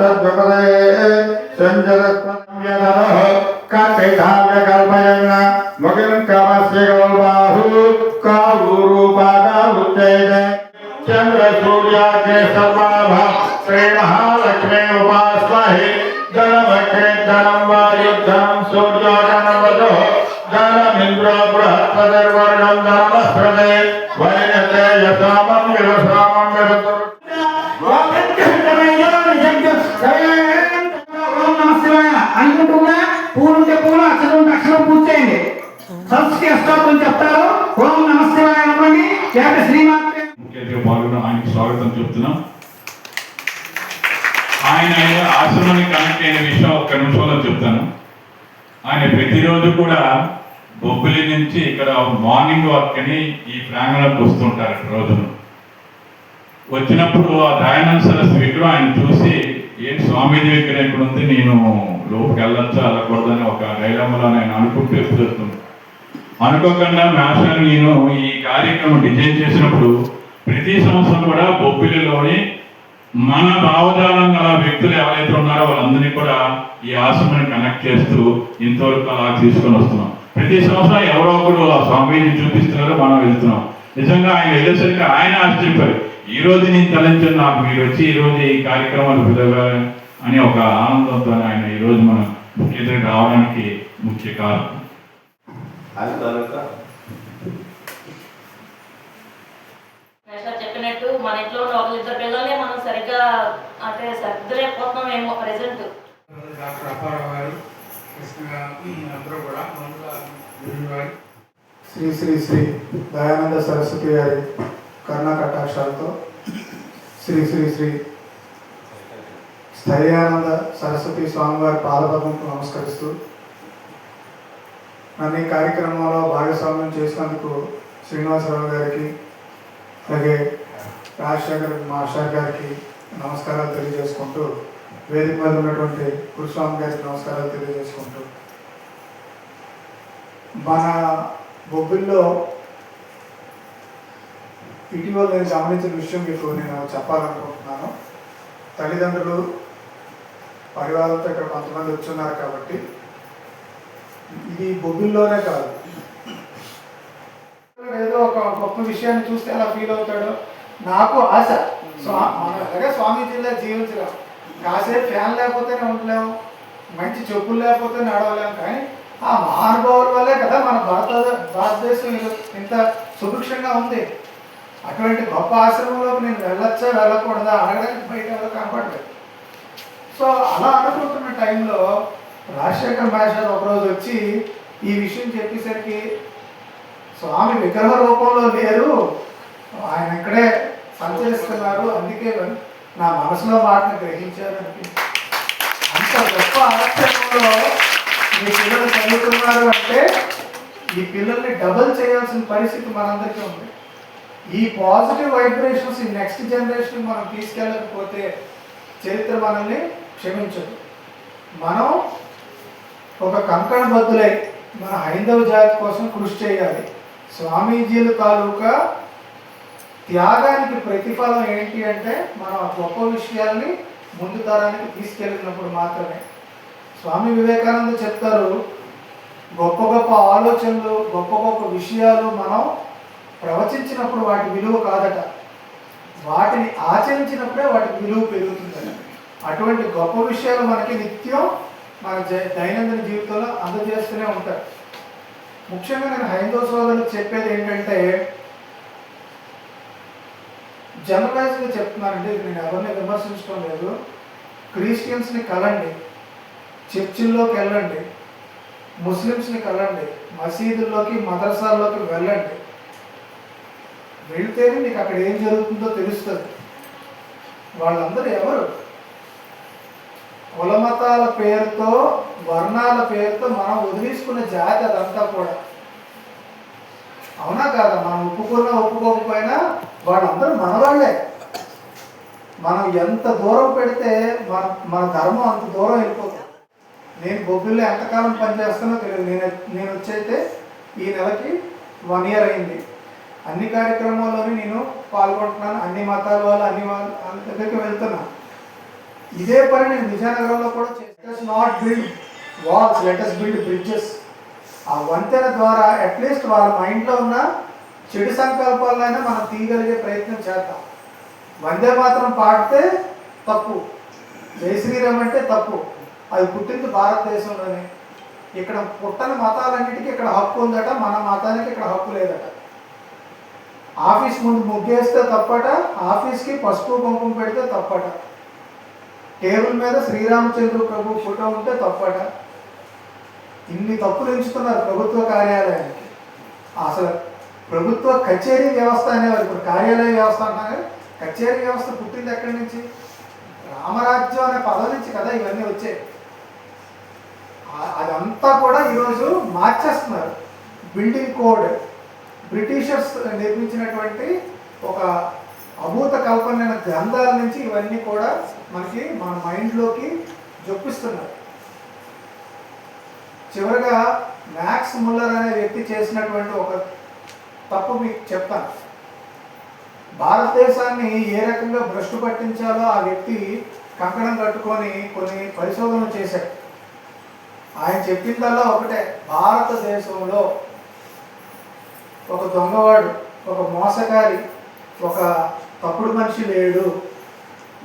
तद्वपदे संजलत्वन्यनरः काटेधाव्य कल्पयन् मुगिं कामस्य गौबाहु कावूरूपादावुच्चैते चन्द्रसूर्याग्ने सर्वाभा श्री महालक्ष्मी उपास्महे धनमग्ने धनं वायुधनं सूर्यो धनवतुः धनमिन्द्रो बृहस्पतिर्वर्णं धनमस्रते वैनते यथामं विरसामं विरतुः అనుకుంటున్నా పూలు ఉంటే పూలు అక్షరం ఉంటే అక్షరం పూజ చేయండి. సంస్కృతి అష్టోత్తరం చెప్తారు. ఓం నమః శివాయ అనుకోండి. శ్రీమాత్రే ఆయనకి స్వాగతం చెప్తున్నాం. ఆయన ఆశ్రమానికి కనెక్ట్ అయిన విషయం ఒక్క నిమిషంలో చెప్తాను. ఆయన ప్రతిరోజు కూడా బొబ్బిలి నుంచి ఇక్కడ మార్నింగ్ వాక్ అని ఈ ప్రాంగణంలోకి వస్తుంటారు రోజును. వచ్చినప్పుడు ఆ దయానంద సరస్సు విగ్రహం ఆయన చూసి ఏంటి స్వామీజీ విగ్రహం ఇక్కడ ఉంది, నేను లోపుకి వెళ్ళొచ్చా వెళ్ళకూడదని ఒక డైలమాలో ఆయన అనుకుంటూ ఎప్పుడు అనుకోకుండా మాస్టర్ నేను ఈ కార్యక్రమం డిజైన్ చేసినప్పుడు ప్రతి సంవత్సరం కూడా బొబ్బిలిలోని మన భావజాలం గల వ్యక్తులు ఎవరైతే ఉన్నారో వాళ్ళందరినీ కూడా ఈ ఆశ్రమాన్ని కనెక్ట్ చేస్తూ ఇంతవరకు అలా తీసుకొని వస్తున్నాం. ప్రతి సంవత్సరం ఎవరో ఒకరు ఆ స్వామీజీ చూపిస్తున్నారో మనం వెళ్తున్నాం. నిజంగా ఆయన వెళ్ళేసరికి ఆయన ఆశ్చర్యపోయి ఈ రోజు నేను తలంచాను, నాకు మీరు వచ్చి ఈ రోజు ఈ కార్యక్రమాలు పిలవాలి అని ఒక ఆనందంతో ఆయన ఈ రోజు మనం ముఖ్య రావడానికి ముఖ్య కారణం. చెప్పినట్టు మన ఇంట్లో ఉన్న ఒకరిద్దరు పిల్లల్ని మనం సరిగ్గా అంటే సర్దులేకపోతున్నామేమో ప్రెసెంట్. డాక్టర్ అప్పారావు గారు, కృష్ణ గారు అందరూ కూడా శ్రీ శ్రీ శ్రీ దయానంద సరస్వతి గారి కర్ణ కటాక్షాలతో శ్రీ శ్రీ శ్రీ స్థైర్యానంద సరస్వతి స్వామివారి పాదపద్మంకు నమస్కరిస్తూ నన్ను ఈ కార్యక్రమంలో భాగస్వామ్యం చేసినందుకు శ్రీనివాసరావు గారికి అలాగే రాజశేఖర్ మాస్టర్ గారికి నమస్కారాలు తెలియజేసుకుంటూ వేదిక మీద ఉన్నటువంటి గురుస్వామి గారికి నమస్కారాలు తెలియజేసుకుంటూ మన బొబ్బిల్లో ఇటీవల నేను గమనించిన విషయం మీకు నేను చెప్పాలనుకుంటున్నాను. తల్లిదండ్రులు పరివారంతో ఇక్కడ కొంతమంది వచ్చున్నారు కాబట్టి ఇది బొబ్బిల్లోనే కాదు, ఏదో ఒక గొప్ప విషయాన్ని చూస్తే అలా ఫీల్ అవుతాడు. నాకు ఆశ అలాగే స్వామీజీలా జీవించలేం, కాసేపు ఫ్యాన్ లేకపోతేనే ఉండలేము, మంచి చెప్పులు లేకపోతే నడవలేము. కానీ ఆ మహానుభావుల వల్లే కదా మన భారతదేశం ఇంత సుభిక్షంగా ఉంది. అటువంటి గొప్ప ఆశ్రమంలోకి నేను వెళ్ళొచ్చా వెళ్ళకూడదా అడగడానికి బయట ఎవరు కనపడలేదు. సో అలా అనుకుంటున్న టైంలో రాజశేఖర్ మాస్టర్ ఒకరోజు వచ్చి ఈ విషయం చెప్పేసరికి స్వామి విగ్రహ రూపంలో లేరు, ఆయన ఇక్కడే సంచరిస్తున్నారు, అందుకే నా మనసులో వాటిని గ్రహించారు అనిపించింది. అంత గొప్ప ఆశ్రమంలో మీ పిల్లలు చదువుతున్నారు అంటే ఈ పిల్లల్ని డబుల్ చేయాల్సిన పరిస్థితి మనందరికీ ఉంది. ఈ పాజిటివ్ వైబ్రేషన్స్ ఈ నెక్స్ట్ జనరేషన్ మనం తీసుకెళ్ళకపోతే చరిత్ర మనల్ని క్షమించదు. మనం ఒక కంకణబద్ధులై మన హైందవ జాతి కోసం కృషి చేయాలి. స్వామీజీల తాలూకా త్యాగానికి ప్రతిఫలం ఏంటి అంటే మనం ఆ గొప్ప విషయాల్ని ముందు తరానికి తీసుకెళ్ళినప్పుడు మాత్రమే. స్వామి వివేకానంద చెప్తారు, గొప్ప గొప్ప ఆలోచనలు గొప్ప గొప్ప విషయాలు మనం ప్రవచించినప్పుడు వాటి విలువ కాదట, వాటిని ఆచరించినప్పుడే వాటి విలువ పెరుగుతుందట. అటువంటి గొప్ప విషయాలు మనకి నిత్యం మన దైనందిన జీవితంలో అందజేస్తూనే ఉంటారు. ముఖ్యంగా నేను హైందవ సోదరులకు చెప్పేది ఏంటంటే, జనరలైజ్గా చెప్తున్నానండి, నేను ఎవరిని విమర్శించడం లేదు. క్రిస్టియన్స్ని కలండి, చర్చిల్లోకి వెళ్ళండి, ముస్లిమ్స్ని కలండి, మసీదుల్లోకి మదర్సాల్లోకి వెళ్ళండి. వెళ్తేనే మీకు అక్కడ ఏం జరుగుతుందో తెలుస్తుంది. వాళ్ళందరూ ఎవరు? కులమతాల పేరుతో వర్ణాల పేరుతో మనం వదిలేసుకున్న జాతి అదంతా కూడా. అవునా కాదా? మనం ఒప్పుకున్నా ఒప్పుకోకపోయినా వాళ్ళందరూ మనవాళ్లే. మనం ఎంత దూరం పెడితే మన ధర్మం అంత దూరం వెళ్ళిపోతుంది. నేను బొబ్బిల్లో ఎంతకాలం పనిచేస్తానో తెలియదు. నేను వచ్చైతే ఈ నెలకి 1 year అయింది. అన్ని కార్యక్రమాల్లోని నేను పాల్గొంటున్నాను. అన్ని మతాల వాళ్ళు అన్ని దగ్గరికి వెళ్తున్నాను. ఇదే పని నేను విజయనగరంలో కూడా చేస్తాను. Not build walls, let us build bridges. ఆ వంతెన ద్వారా అట్లీస్ట్ వాళ్ళ మైండ్లో ఉన్న చెడు సంకల్పాలైనా మనం తీయగలిగే ప్రయత్నం చేద్దాం. వందే మాత్రం పాడితే తప్పు, జై శ్రీరామ్ అంటే తప్పు. అది పుట్టింది భారతదేశంలోనే. ఇక్కడ పుట్టని మతాలన్నిటికీ ఇక్కడ హక్కు ఉందట, మన మతానికి ఇక్కడ హక్కు లేదట. ఆఫీస్ ముందు ముగ్గేస్తే తప్పట, ఆఫీస్కి పసుపు కుంకుమ పెడితే తప్పట, టేబుల్ మీద శ్రీరామచంద్ర ప్రభు ఫోటో ఉంటే తప్పట. ఇన్ని తప్పులు ఎంచుతున్నారు ప్రభుత్వ కార్యాలయానికి. అసలు ప్రభుత్వ కచేరీ వ్యవస్థ అనేవారు, ఇప్పుడు కార్యాలయ వ్యవస్థ అంటారు. కచేరీ వ్యవస్థ పుట్టింది ఎక్కడి నుంచి? రామరాజ్యం అనే పదం నుంచి కదా ఇవన్నీ వచ్చాయి. అదంతా కూడా ఈరోజు మార్చేస్తున్నారు. బిల్డింగ్ కోడ్ బ్రిటిషర్స్ నిర్మించినటువంటి ఒక అభూత కల్పన గ్రంథాల నుంచి ఇవన్నీ కూడా మనకి మన మైండ్లోకి జొప్పిస్తున్నారు. చివరిగా మ్యాక్స్ ముల్లర్ అనే వ్యక్తి చేసినటువంటి ఒక తప్పు మీకు చెప్తాను. భారతదేశాన్ని ఏ రకంగా భ్రష్టు పట్టించాలో ఆ వ్యక్తి కంకణం కట్టుకొని కొన్ని పరిశోధనలు చేశాడు. ఆయన చెప్పిందల్లా ఒకటే, భారతదేశంలో ఒక దొంగవాడు, ఒక మోసగారి, ఒక తప్పుడు మనిషి లేడు.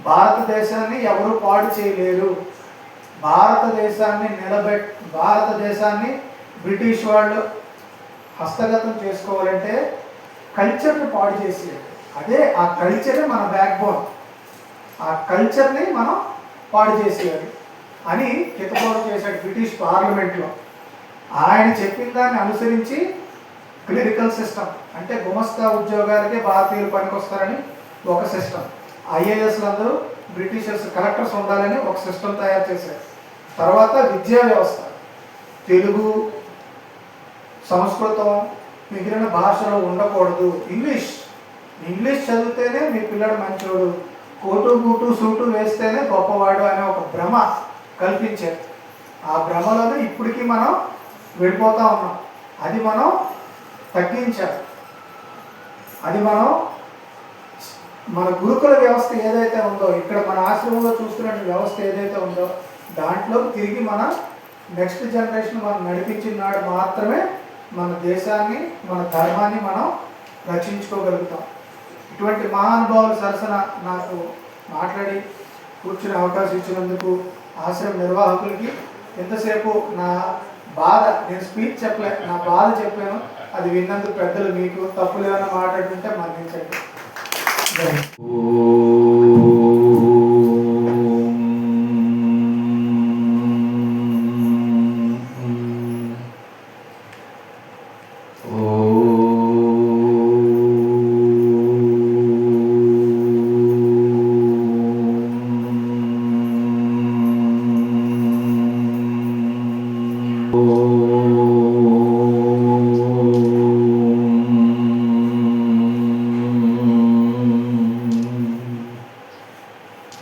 భారతదేశాన్ని ఎవరు పాడు చేయలేరు. భారతదేశాన్ని బ్రిటిష్ వాళ్ళు హస్తగతం చేసుకోవాలంటే కల్చర్ని పాడు చేసేయాలి. అదే ఆ కల్చరే మన బ్యాక్ బోన్. ఆ కల్చర్ని మనం పాడు చేసేయాలి అని హితబోధ చేశాడు బ్రిటిష్ పార్లమెంట్లో. ఆయన చెప్పిన దాన్ని అనుసరించి క్లరికల్ సిస్టమ్, అంటే గుమస్తా ఉద్యోగాలకే భారతీయులు పనికొస్తారని ఒక సిస్టమ్, ఐఏఎస్లు అందరూ బ్రిటిషర్స్ కలెక్టర్స్ ఉండాలని ఒక సిస్టమ్ తయారు చేశారు. తర్వాత విద్యా వ్యవస్థ, తెలుగు, సంస్కృతం, మిగిలిన భాషలో ఉండకూడదు. ఇంగ్లీష్ చదివితేనే మీ పిల్లడు మంచోడు, కోటు గూటు సూటు వేస్తేనే గొప్పవాడు అనే ఒక భ్రమ కల్పించారు. ఆ భ్రమలోనే ఇప్పటికీ మనం వెళ్ళిపోతూ ఉన్నాం. అది మనం తగ్గించాలి. అది మన గురుకుల వ్యవస్థ ఏదైతే ఉందో, ఇక్కడ మన ఆశ్రమంలో చూస్తున్న వ్యవస్థ ఏదైతే ఉందో దాంట్లో తిరిగి మన నెక్స్ట్ జనరేషన్ మనం నడిపించిన నాడు మాత్రమే మన దేశాన్ని, మన ధర్మాన్ని మనం రక్షించుకోగలుగుతాం. ఇటువంటి మహానుభావుల సరసన నాకు మాట్లాడి కూర్చునే అవకాశం ఇచ్చినందుకు ఆశ్రమ నిర్వాహకులకి, ఎంతసేపు నా బాధ, నేను స్పీచ్ చెప్పలే, నా బాధ చెప్పాను, అది విన్నందుకు పెద్దలు మీకు తప్పులు ఏమైనా మాట్లాడుతుంటే మన్నించండి.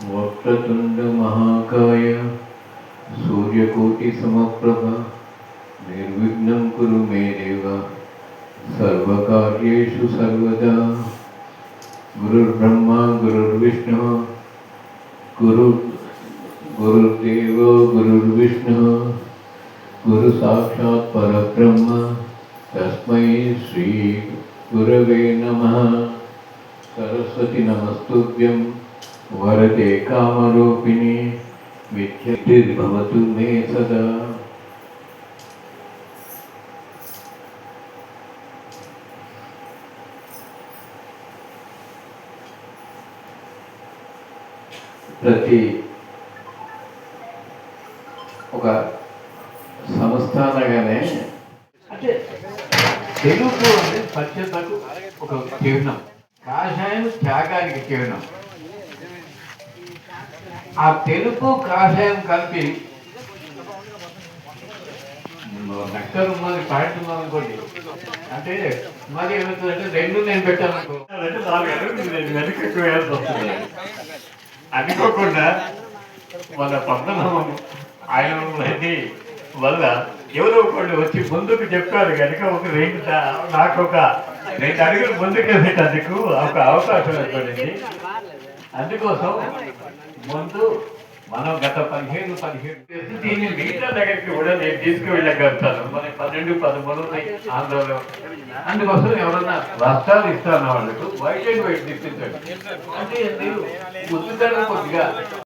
వక్రతుండ మహాకాయ సూర్యకోటి సమప్రభ నిర్విఘ్నం కురు మే దేవ సర్వకార్యేషు సర్వదా. గురుర్బ్రహ్మ గురుర్విష్ణు గురుర్దేవో గురుర్విష్ణు గురు సాక్షాత్ పరబ్రహ్మ తస్మై శ్రీ గురవే నమః. సరస్వతి నమస్తుభ్యం వరదే కామరూపిణి విద్యార్థిర్భవతు మే సదా. ప్రతి ఒక సంస్థ అనగానే అంటే తెలుగు అంటే సత్యతకు ఒక చిహ్నం, కాషాయం త్యాగానికి చిహ్నం. ఆ తెలుపు కాషాయం కలిపి నక్కలు ఉన్నది పాయింట్ ఉన్నది అనుకోండి, అంటే మరి ఏమవుతుందంటే రెండు నేను పెట్టాలనుకో అంటే 4 అడుగులు నేను వెనకకు వేయాల్సి వస్తుంది. అనుకోకుండా వాళ్ళ పద్మనాభం ఆయన వల్ల ఎవరో ఒకళ్ళు వచ్చి ముందుకు చెప్పారు కనుక నాకు ఒక 2 అడుగులు ముందుకు వేసేటందుకు ఒక అవకాశం ఏర్పడింది. అందుకోసం ముందు మనం గత 17 చేసి దీన్ని మిగతా దగ్గరికి కూడా నేను తీసుకువెళ్ళగలుగుతాను. మనకి 12, 13 ఉన్నాయి ఆంధ్రలో. అందుకోసం ఎవరన్నా రాష్ట్రాలు ఇస్తాను వాళ్ళకు వైట్ అండ్ వైట్ తెప్పించండి. అంటే మీరు ముందుగా కొద్దిగా